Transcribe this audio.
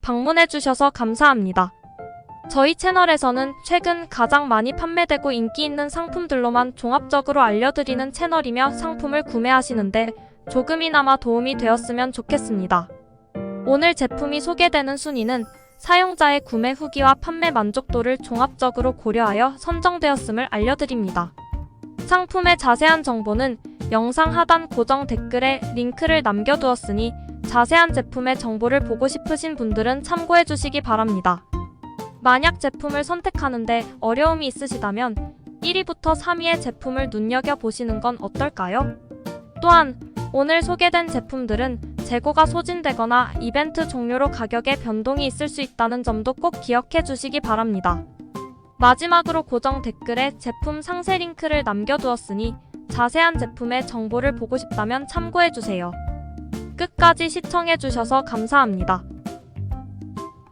방문해주셔서 감사합니다. 저희 채널에서는 최근 가장 많이 판매되고 인기 있는 상품들로만 종합적으로 알려드리는 채널이며 상품을 구매하시는데 조금이나마 도움이 되었으면 좋겠습니다. 오늘 제품이 소개되는 순위는 사용자의 구매 후기와 판매 만족도를 종합적으로 고려하여 선정되었음을 알려드립니다. 상품의 자세한 정보는 영상 하단 고정 댓글에 링크를 남겨두었으니 자세한 제품의 정보를 보고 싶으신 분들은 참고해 주시기 바랍니다. 만약 제품을 선택하는데 어려움이 있으시다면 1위부터 3위의 제품을 눈여겨보시는 건 어떨까요? 또한 오늘 소개된 제품들은 재고가 소진되거나 이벤트 종료로 가격에 변동이 있을 수 있다는 점도 꼭 기억해 주시기 바랍니다. 마지막으로 고정 댓글에 제품 상세 링크를 남겨두었으니 자세한 제품의 정보를 보고 싶다면 참고해 주세요. 끝까지 시청해 주셔서 감사합니다.